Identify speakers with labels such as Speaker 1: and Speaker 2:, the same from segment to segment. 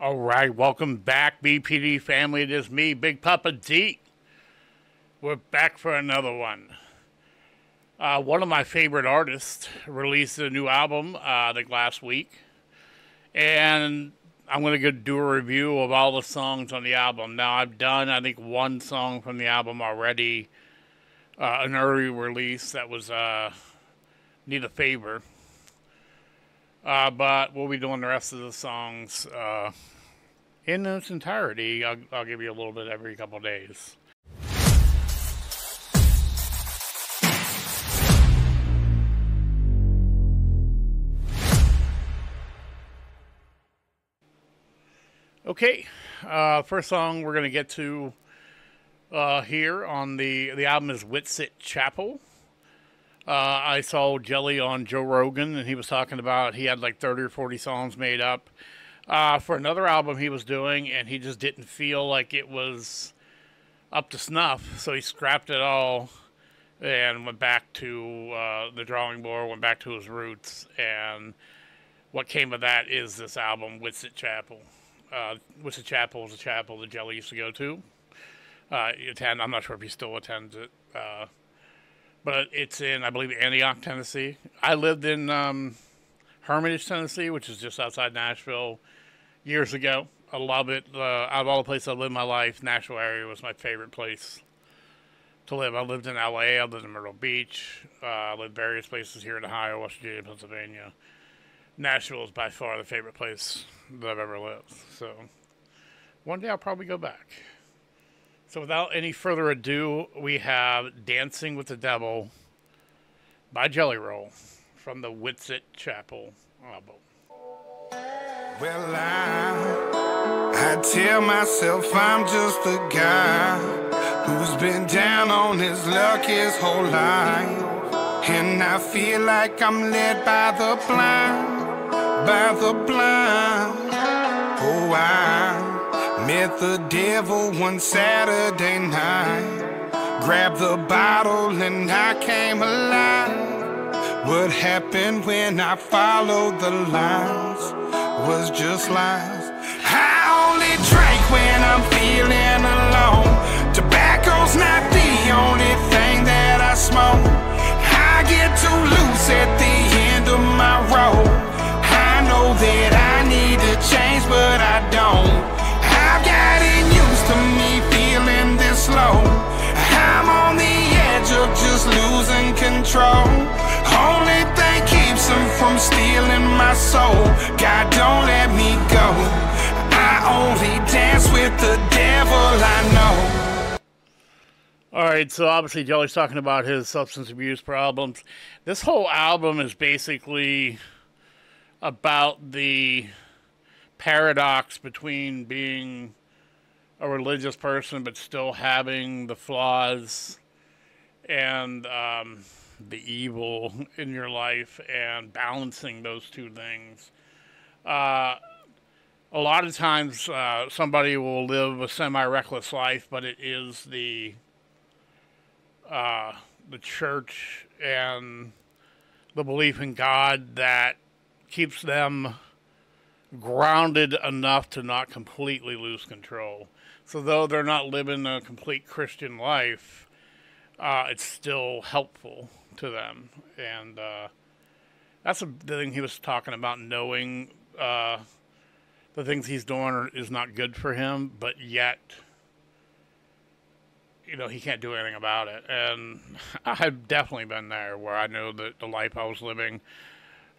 Speaker 1: All right, welcome back, BPD family. It is me, Big Papa D. We're back for another one. One of my favorite artists released a new album, I think last week. And I'm going to do a review of all the songs on the album. Now, I've done, I think, one song from the album already. An early release that was Need a Favor. But we'll be doing the rest of the songs in its entirety. I'll give you a little bit every couple of days. Okay, first song we're going to get to here on the album is Whitsit, Chappell. I saw Jelly on Joe Rogan, and he was talking about he had like 30 or 40 songs made up for another album he was doing, and he just didn't feel like it was up to snuff, so he scrapped it all and went back to the drawing board, went back to his roots, and what came of that is this album, Whitsit Chappell. Whitsit Chappell is a chapel that Jelly used to go to. I'm not sure if he still attends it. But it's in, I believe, Antioch, Tennessee. I lived in Hermitage, Tennessee, which is just outside Nashville, years ago. I love it. Out of all the places I lived my life, Nashville area was my favorite place to live. I lived in L.A., I lived in Myrtle Beach. I lived various places here in Ohio, West Virginia, Pennsylvania. Nashville is by far the favorite place that I've ever lived. So one day I'll probably go back. So without any further ado, we have Dancing with the Devil by Jelly Roll from the Whitsit Chappell album.
Speaker 2: Well, I tell myself I'm just a guy who's been down on his luck his whole life. And I feel like I'm led by the blind, by the blind. Oh, I met the devil one Saturday night, grabbed the bottle and I came alive. What happened when I followed the lines was just lies. I only drink when I'm feeling alone. Tobacco's not the only thing that I smoke. I get too loose at the end of my road. I know that I need to change, but I don't. I've gotten used to me feeling this low. I'm on the edge of just losing control. Only thing keeps them from stealing my soul. God, don't let me go. I only dance with the devil I know.
Speaker 1: Alright, so obviously Jelly's talking about his substance abuse problems. This whole album is basically about the paradox between being a religious person but still having the flaws and the evil in your life and balancing those two things. A lot of times somebody will live a semi-reckless life, but it is the church and the belief in God that keeps them grounded enough to not completely lose control. So though they're not living a complete Christian life, it's still helpful to them. And that's the thing he was talking about, knowing the things he's doing is not good for him, but yet, you know, he can't do anything about it. And I've definitely been there where I know that the life I was living,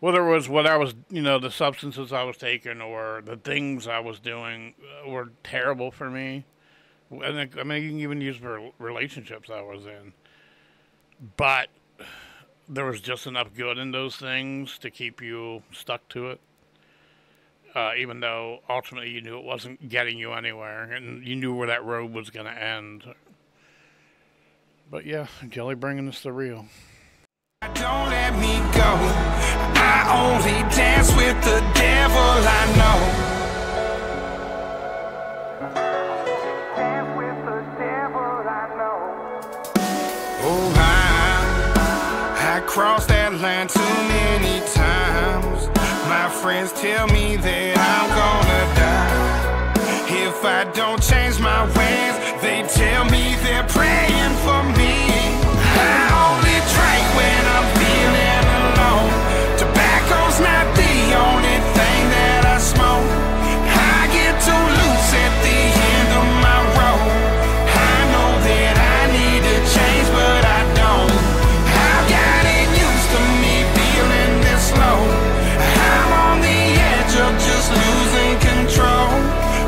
Speaker 1: whether it was what I was, you know, the substances I was taking or the things I was doing were terrible for me. I mean, you can even use for relationships I was in. But there was just enough good in those things to keep you stuck to it. Even though ultimately you knew it wasn't getting you anywhere. And you knew where that road was going to end. But yeah, Jelly bringing us the real.
Speaker 2: Don't let me go. I only dance with the devil I know. Oh, I crossed that line too many times. My friends tell me that I'm gonna die. I don't change my ways. They tell me they're praying for me. I only drink when I'm feeling alone. Tobacco's not the only thing that I smoke. I get too loose at the end of my road. I know that I need to change, but I don't. I've gotten used to me feeling this low. I'm on the edge of just losing control.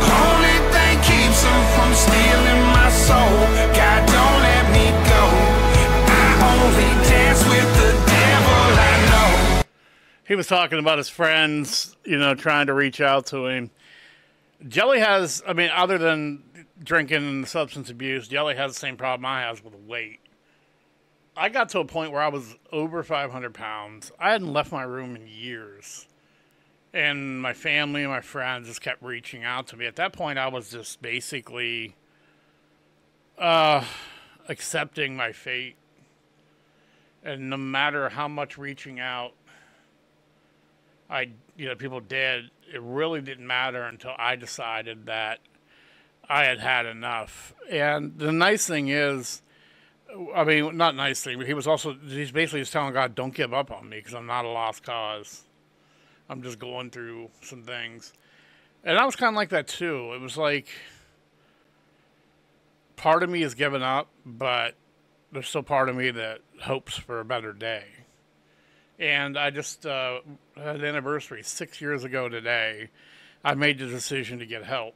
Speaker 2: Only thing keeps them from stealing my soul. God, don't let me go. I only dance with the devil I know.
Speaker 1: He was talking about his friends, you know, trying to reach out to him. Jelly has, I mean, other than drinking and substance abuse, Jelly has the same problem I have with weight. I got to a point where I was over 500 pounds. I hadn't left my room in years. And my family and my friends just kept reaching out to me. At that point, I was just basically accepting my fate. And no matter how much reaching out people did, it really didn't matter until I decided that I had had enough. And the nice thing is, I mean, not nice thing, but he's basically just telling God, don't give up on me because I'm not a lost cause. I'm just going through some things. And I was kind of like that too. It was like, part of me is giving up, but there's still part of me that hopes for a better day. And I just had an anniversary 6 years ago today. I made the decision to get help.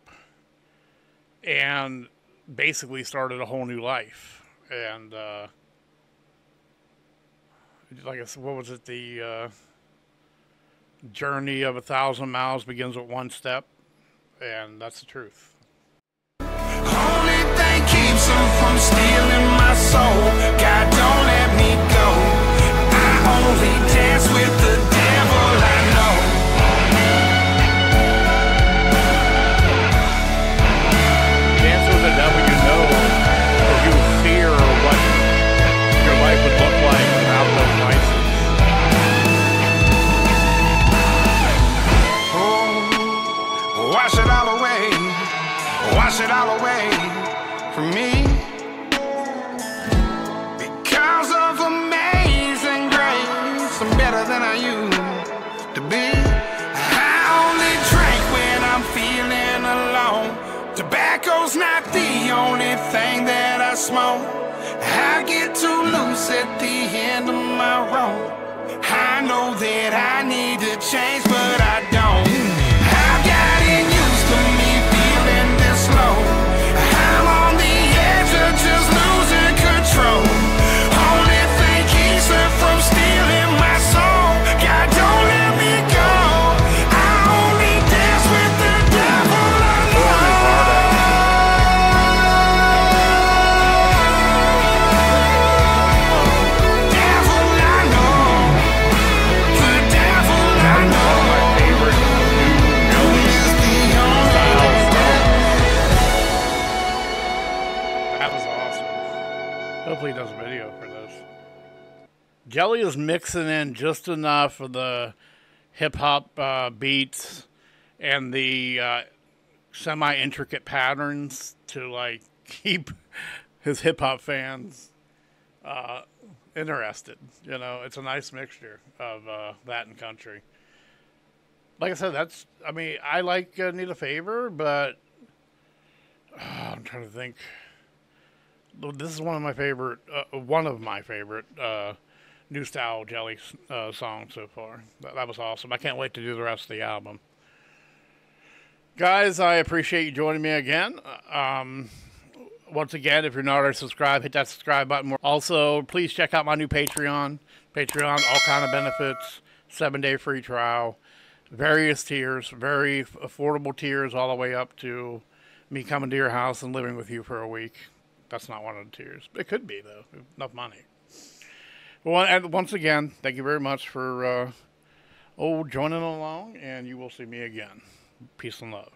Speaker 1: And basically started a whole new life. And like I said, what was it? The journey of 1,000 miles begins with one step. And that's the truth.
Speaker 2: Only thing keeps them from stealing my soul. God, don't let me go. I only dance with the devil I know.
Speaker 1: Dance with the devil you know, or you fear what your life would look like without those vices.
Speaker 2: Oh, wash it all away. Wash it all away from me. Because of amazing grace, I'm better than I used to be. I only drink when I'm feeling alone. Tobacco's not the only thing that I smoke. I get too loose at the end of my road. I know that I need to change, but I don't. I've gotten used to me feeling this low. I'm on the edge of just losing control. Only thing keeps them from stealing my soul. God, don't let me go. I only dance with the devil I know. Devil I know. The devil I know.
Speaker 1: My favorite
Speaker 2: Is the only
Speaker 1: That was awesome. Hopefully he does a video for this. Jelly is mixing in just enough of the hip-hop beats and the semi-intricate patterns to, like, keep his hip-hop fans interested. You know, it's a nice mixture of that and country. Like I said, I like Need a Favor, but I'm trying to think. This is one of my favorite new style Jelly songs so far. That was awesome. I can't wait to do the rest of the album. Guys, I appreciate you joining me again. Once again, if you're not already subscribed, hit that subscribe button. Also, please check out my new Patreon. Patreon, all kind of benefits, 7-day free trial, various tiers, very affordable tiers, all the way up to me coming to your house and living with you for a week. That's not one of the tiers. It could be, though. Enough money. Well, and once again, thank you very much for joining along, and you will see me again. Peace and love.